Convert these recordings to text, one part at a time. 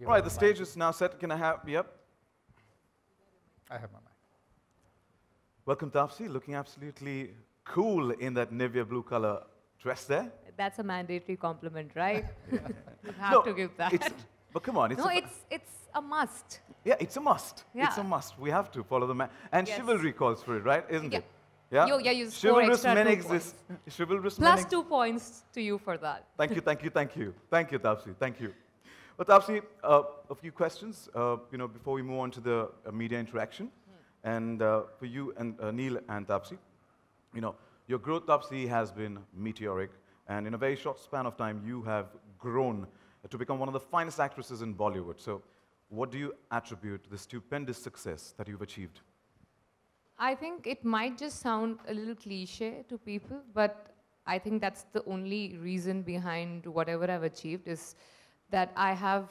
All right, the stage is now set. Can I have, yep. I have my mic. Welcome, Taapsee, looking absolutely cool in that Nivea blue color dress there. That's a mandatory compliment, right? You have to give that. But come on, it's a must. Yeah, it's a must. Yeah. It's a must. We have to follow the man. And chivalry calls for it, right? Isn't it? Yeah, you score extra men 2 exist. points. Chivalrous Plus men 2 points to you for that. Thank you, thank you, thank you. Thank you, Taapsee. Thank you. Well, Taapsee, a few questions, before we move on to the media interaction. And for you and Neil and Taapsee, your growth, Taapsee, has been meteoric. And in a very short span of time, you have grown to become one of the finest actresses in Bollywood. So what do you attribute the stupendous success that you've achieved? I think it might just sound a little cliche to people, but I think that's the only reason behind whatever I've achieved is that I have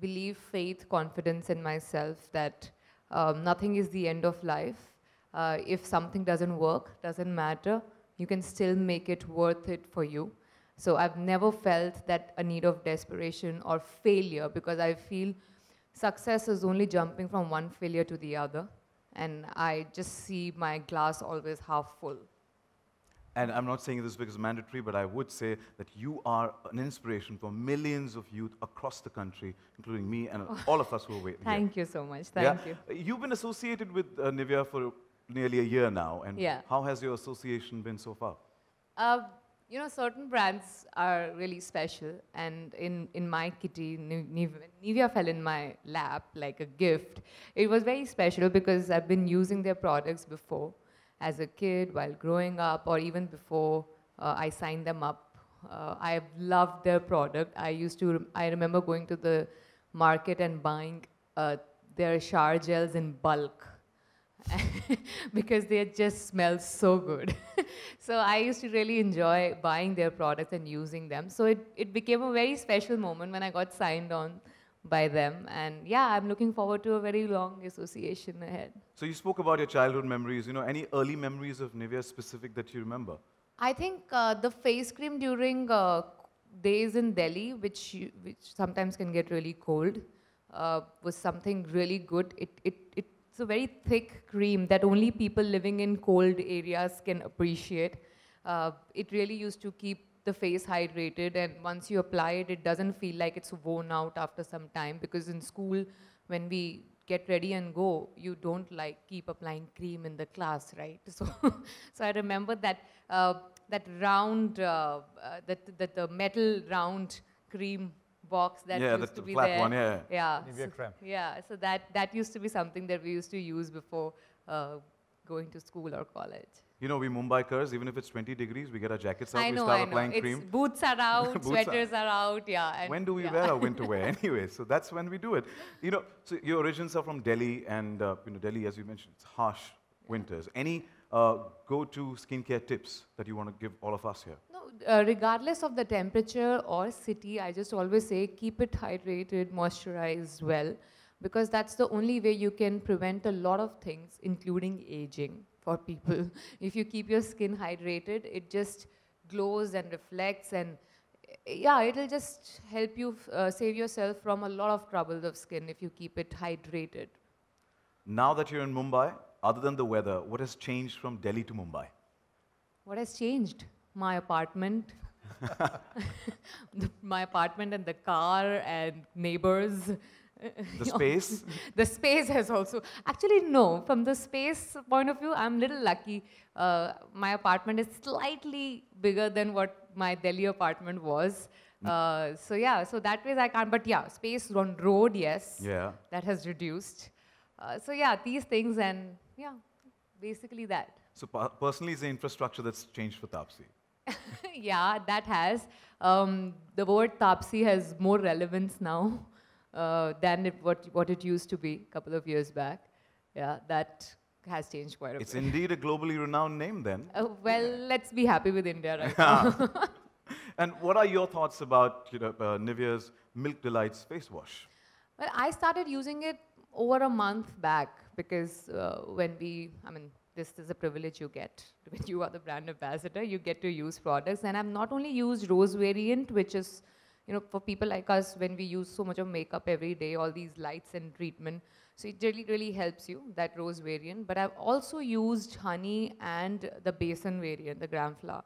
belief, faith, confidence in myself that nothing is the end of life. If something doesn't work, doesn't matter, you can still make it worth it for you. So I've never felt that a need of desperation or failure, because I feel success is only jumping from one failure to the other. And I just see my glass always half full. And I'm not saying this because it's mandatory, but I would say that you are an inspiration for millions of youth across the country, including me and all of us who are waiting. Thank you so much. Thank you. You've been associated with Nivea for nearly a year now. And how has your association been so far? You know, certain brands are really special. And in my kitty, Nivea fell in my lap like a gift. It was very special because I've been using their products before, as a kid, while growing up, or even before I signed them up. I've loved their product. I remember going to the market and buying their shower gels in bulk because they just smell so good. So I used to really enjoy buying their products and using them. So it became a very special moment when I got signed on by them. And yeah, I'm looking forward to a very long association ahead. So you spoke about your childhood memories. You know, any early memories of Nivea specific that you remember? I think the face cream during days in Delhi, which sometimes can get really cold, was something really good. It's a very thick cream that only people living in cold areas can appreciate. It really used to keep the face hydrated, and once you apply it, it doesn't feel like it's worn out after some time, because in school, when we get ready and go, you don't like keep applying cream in the class, right? So, so I remember that that round, the metal round cream box that used to be there. Yeah, the flat one, yeah. Yeah. Nivea creme. Yeah, so that used to be something that we used to use before going to school or college. You know, we Mumbaikars, even if it's 20 degrees, we get our jackets out, I know, we start applying it's cream. boots are out, Boots sweaters are out, yeah. And when do we wear our winter wear anyway? So that's when we do it. You know, so your origins are from Delhi, and you know, Delhi, as you mentioned, it's harsh winters. Any go-to skincare tips that you want to give all of us here? No, regardless of the temperature or city, I just always say keep it hydrated, moisturized well, because that's the only way you can prevent a lot of things, including aging for people. If you keep your skin hydrated, it just glows and reflects, and yeah, it'll just help you save yourself from a lot of troubles of skin if you keep it hydrated. Now that you're in Mumbai, other than the weather, what has changed from Delhi to Mumbai? What has changed? My apartment. My apartment and the car and neighbors. The space? The space has also, actually no, from the space point of view, I'm a little lucky. My apartment is slightly bigger than what my Delhi apartment was. So yeah, so that way I can't, but yeah, space on road, yes. Yeah. That has reduced. So yeah, these things, and yeah, basically that. So personally, it's the infrastructure that's changed for Taapsee. Yeah, that has. The word Taapsee has more relevance now than what it used to be a couple of years back. Yeah, that has changed quite a bit. It's indeed a globally renowned name then. Well, let's be happy with India right now. And what are your thoughts about Nivea's Milk Delights face wash? Well, I started using it over a month back because this is a privilege you get when you are the brand ambassador. You get to use products, and I've not only used Rose variant, which is, for people like us, when we use so much of makeup every day, all these lights and treatment, so it really, really helps you, that Rose variant. But I've also used honey and the Besan variant, the gram flour,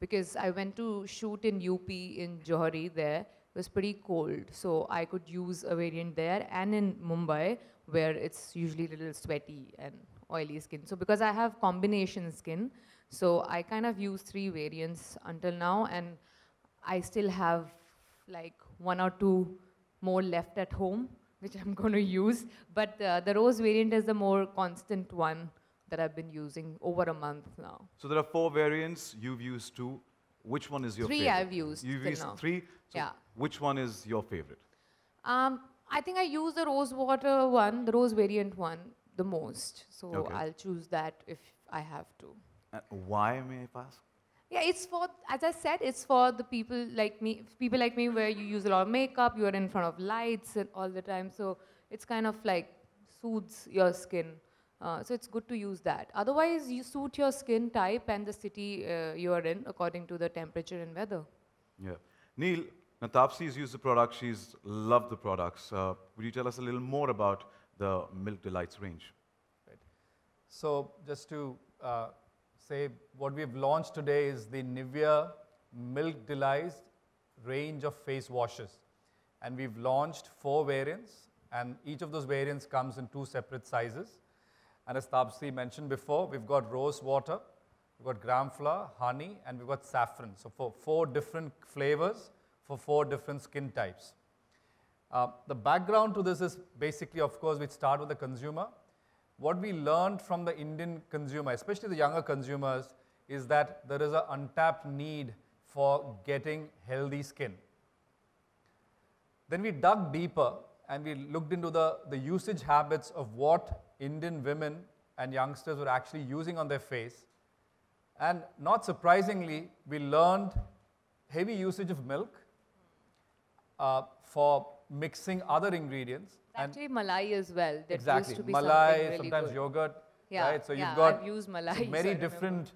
because I went to shoot in UP in Johari there. It was pretty cold, so I could use a variant there, and in Mumbai, where it's usually a little sweaty and oily skin. So because I have combination skin, so I kind of use 3 variants until now, and I still have like 1 or 2 more left at home, which I'm going to use. But the Rose variant is the more constant one that I've been using over a month now. So there are 4 variants, you've used 2. Which one is your 3 favorite? I've used. You've till used now. 3? So Yeah. Which one is your favorite? I think I use the rose water one, the rose variant one, the most. So Okay. I'll choose that if I have to. Why, may I ask? Yeah, it's for, as I said, it's for the people like me where you use a lot of makeup, you are in front of lights and all the time. So it's kind of like soothes your skin. So it's good to use that. Otherwise, you suit your skin type and the city you are in according to the temperature and weather. Yeah. Neil, now Taapsee's used the product, she's loved the products. Would you tell us a little more about the Milk Delights range? Right. So just to say what we've launched today is the Nivea Milk Delights range of face washes. And we've launched 4 variants, and each of those variants comes in 2 separate sizes. And as Taapsee mentioned before, we've got rose water, we've got gram flour, honey, and we've got saffron. So for 4 different flavors for 4 different skin types. The background to this is basically, of course, we start with the consumer. What we learned from the Indian consumer, especially the younger consumers, is that there is an untapped need for getting healthy skin. Then we dug deeper and we looked into the usage habits of what Indian women and youngsters were actually using on their face. And not surprisingly, we learned heavy usage of milk for mixing other ingredients. Actually, malai as well. That Exactly, used to be malai, something really sometimes good. yogurt, Yeah, right? So yeah, you've got I've used malai, so many I remember. different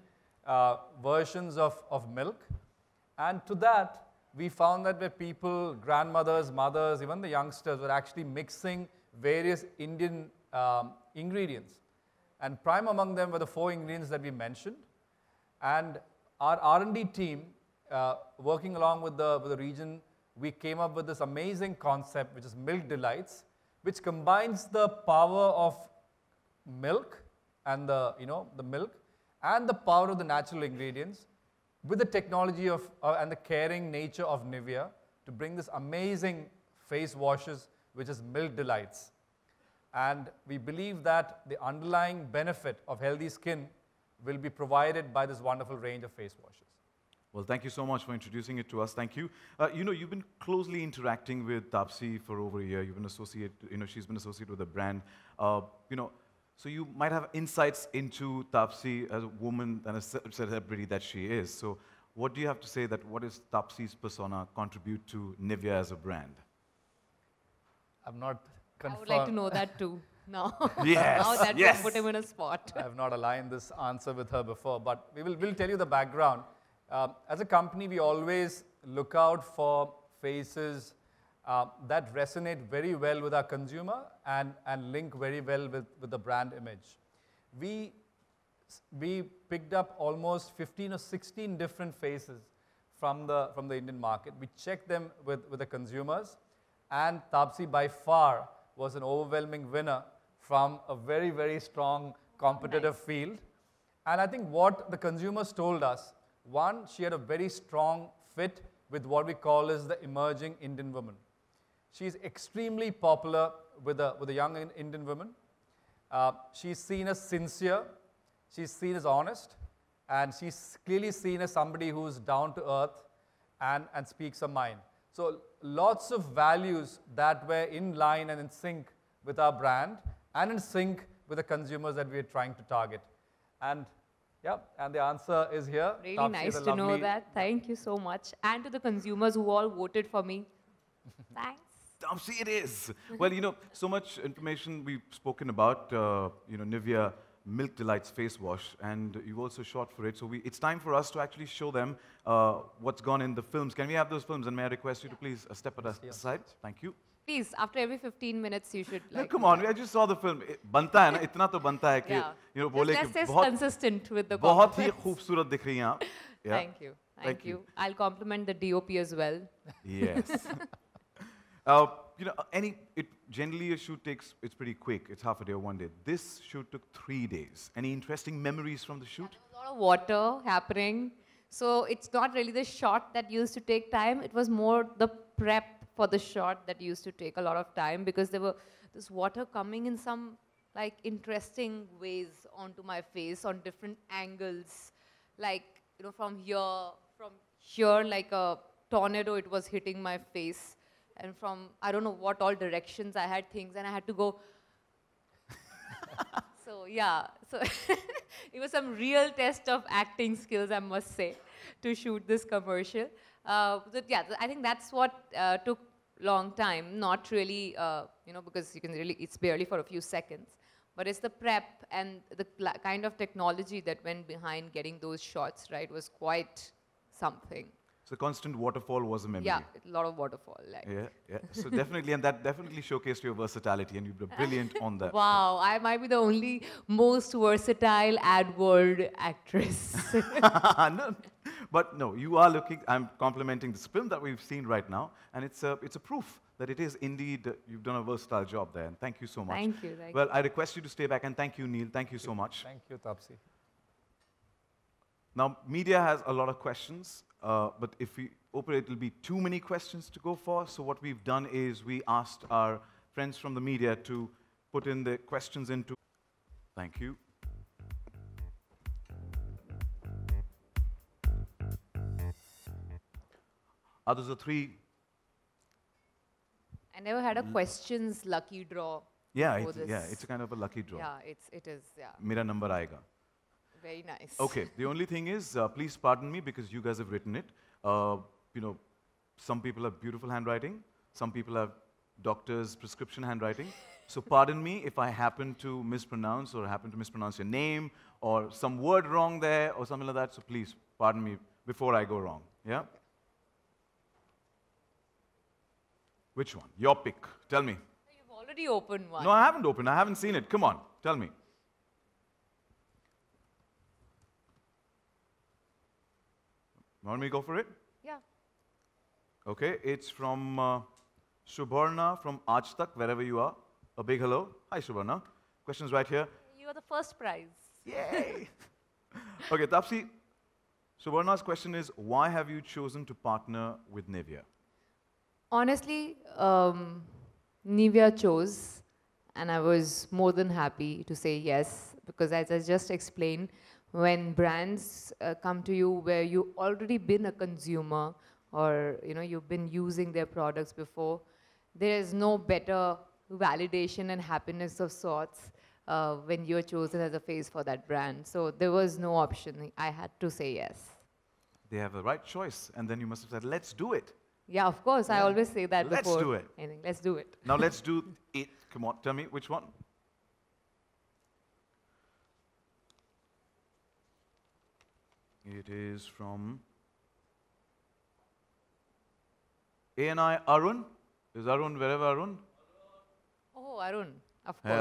versions of milk. And to that, we found that where people, grandmothers, mothers, even the youngsters were actually mixing various Indian ingredients. And prime among them were the 4 ingredients that we mentioned. And our R&D team, working along with the region, we came up with this amazing concept, which is Milk Delights, which combines the power of milk and the milk and the power of the natural ingredients with the technology of and the caring nature of Nivea to bring this amazing face washes, which is Milk Delights. And we believe that the underlying benefit of healthy skin will be provided by this wonderful range of face washes. Well, thank you so much for introducing it to us. Thank you. You've been closely interacting with Taapsee for over a year. You've been associated, she's been associated with the brand. So you might have insights into Taapsee as a woman and a celebrity that she is. So what do you have to say that what does Taapsee's persona contribute to Nivea as a brand? I'm not confirmed. I would like to know that too. Now, Yes, now that yes. you put him in a spot. I have not aligned this answer with her before, but we'll tell you the background. As a company, we always look out for faces that resonate very well with our consumer and link very well with the brand image. We picked up almost 15 or 16 different faces from the Indian market. We checked them with the consumers, and Taapsee by far was an overwhelming winner from a very, very strong competitive field. And I think what the consumers told us, one, she had a very strong fit with what we call as the emerging Indian woman. She's extremely popular with the young Indian women. She's seen as sincere, she's seen as honest, and she's clearly seen as somebody who's down to earth and speaks her mind. So lots of values that were in line and in sync with our brand and in sync with the consumers that we are trying to target. And yeah, and the answer is here. Really Taapsee, nice the to know lovely- that. Thank you so much. And to the consumers who all voted for me. Thanks. Taapsee it is. Well, so much information we've spoken about, Nivea Milk Delights face wash, and you've also shot for it. So it's time for us to actually show them what's gone in the films. Can we have those films? And may I request you to please step aside? Thank you. Please, after every 15 minutes, you should No, like. come on, I just saw the film. Banta hai na, itna to banta hai ki, Yeah. बोले Just कि let's stay बहुत consistent with the बहुत ही compliments. खूबसूरत दिख रही हैं आप. Yeah. Thank you. Thank Thank you. you. I'll compliment the DOP as well. Yes. Generally a shoot takes, it's pretty quick. It's half a day or one day. This shoot took 3 days. Any interesting memories from the shoot? A lot of water happening. So it's not really the shot that used to take time. It was more the prep for the shot that used to take a lot of time because there were this water coming in some like interesting ways onto my face on different angles. Like, from here like a tornado, it was hitting my face. And from, I don't know what all directions I had things and I had to go. So yeah, so it was some real test of acting skills, I must say, to shoot this commercial. But yeah, I think that's what took long time, not really, because you can really, it's barely for a few seconds. But it's the prep and the kind of technology that went behind getting those shots right was quite something. So constant waterfall was a memory. Yeah, a lot of waterfall. Like. Yeah, yeah. So definitely, and that definitely showcased your versatility, and you were brilliant on that. Wow, I might be the only most versatile ad world actress. No, but no, you are looking. I'm complimenting this film that we've seen right now, and it's a proof that it is indeed you've done a versatile job there. And thank you so much. Thank you. Thank well, I request you to stay back, and thank you, Neil. Thank you so much. Thank you, Taapsee. Now, media has a lot of questions, but if we open it, it'll be too many questions to go for. So what we've done is we asked our friends from the media to put in the questions into. Thank you. Those are three. I never had a questions lucky draw. Yeah, before it's a kind of a lucky draw. Yeah, it is. Yeah, Mera number aayega. very nice. Okay, the only thing is, please pardon me because you guys have written it. You know, some people have beautiful handwriting. Some people have doctor's prescription handwriting. So pardon me if I happen to mispronounce or happen to mispronounce your name or some word wrong there or something like that. So please pardon me before I go wrong. Yeah? Which one? Your pick. Tell me. You've already opened one. No, I haven't opened. I haven't seen it. Come on. Tell me. Want me to go for it? Yeah. Okay, it's from Subharna from Aaj Tak, wherever you are. A big hello. Hi, Subharna. Questions right here. You are the first prize. Yay! Okay, Taapsee, Subharna's question is, why have you chosen to partner with Nivea? Honestly, Nivea chose, and I was more than happy to say yes, because as I just explained, when brands come to you where you already been a consumer or you've been using their products before, there is no better validation and happiness of sorts when you're chosen as a face for that brand. So there was no option. I had to say yes. They have the right choice, and then you must have said, let's do it. Yeah, of course. I always say that Let's before. do it. Anything. Let's do it. Now let's do it. Come on, tell me which one. It is from ANI Arun. Is Arun wherever Arun? Oh, Arun, of course.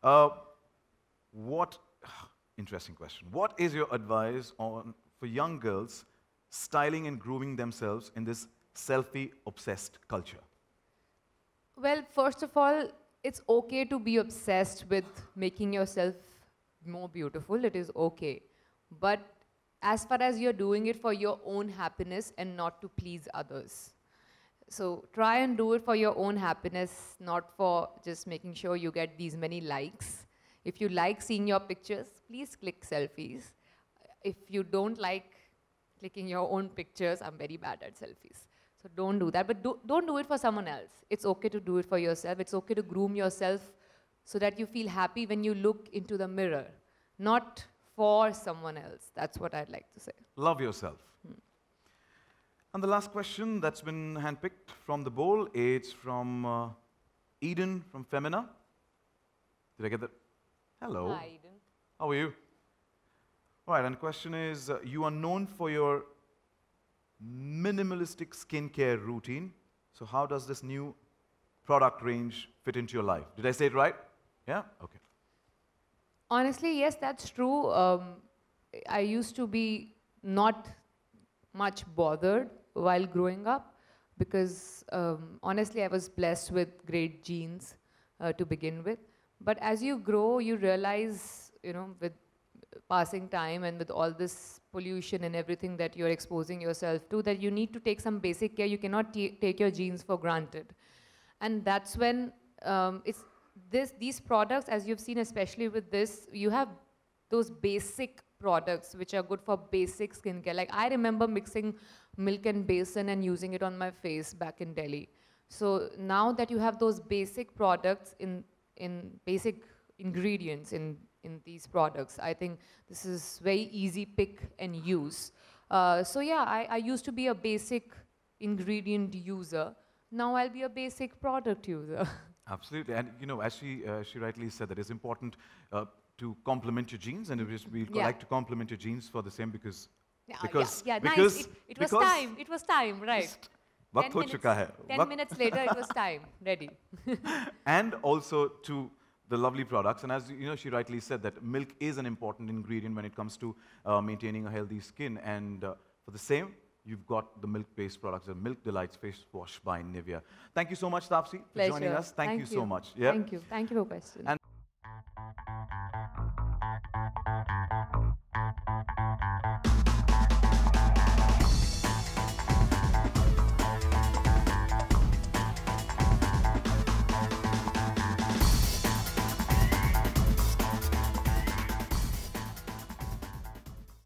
Hello. Interesting question. What is your advice for young girls styling and grooming themselves in this selfie-obsessed culture? Well, first of all, it's okay to be obsessed with making yourself more beautiful. It is okay. But as far as you're doing it for your own happiness and not to please others. So try and do it for your own happiness, not for just making sure you get these many likes. If you like seeing your pictures, please click selfies. If you don't like clicking your own pictures, I'm very bad at selfies. So don't do that, but don't do it for someone else. It's okay to do it for yourself. It's okay to groom yourself so that you feel happy when you look into the mirror, not for someone else. That's what I'd like to say. Love yourself. And the last question that's been handpicked from the bowl, it's from Eden from Femina. Did I get that? Hello. Hi, Eden. How are you? All right, and the question is, you are known for your minimalistic skincare routine. So how does this new product range fit into your life? Did I say it right? Yeah? Okay. Honestly, yes, that's true. I used to be not much bothered while growing up because honestly, I was blessed with great genes to begin with. But as you grow, you realize, with passing time and with all this pollution and everything that you're exposing yourself to, that you need to take some basic care. You cannot take your genes for granted. And that's when these products, as you've seen, especially with this, you have those basic products which are good for basic skincare. Like I remember mixing milk and besan and using it on my face back in Delhi. So now that you have those basic products in basic ingredients in these products, I think this is very easy pick and use. So yeah, I used to be a basic ingredient user. Now I'll be a basic product user. Absolutely. And, you know, as she rightly said, that it's important to complement your genes, and we'd like to complement your genes for the same because nice. It was time. It was time, right? 10 minutes later, it was time. Ready. And also to the lovely products. And as you know, she rightly said that milk is an important ingredient when it comes to maintaining a healthy skin. And for the same, you've got the milk-based products, the Milk Delights Face Wash by Nivea. Thank you so much, Taapsee, for joining us. Thank you so much. Yeah? Thank you. Thank you for questions.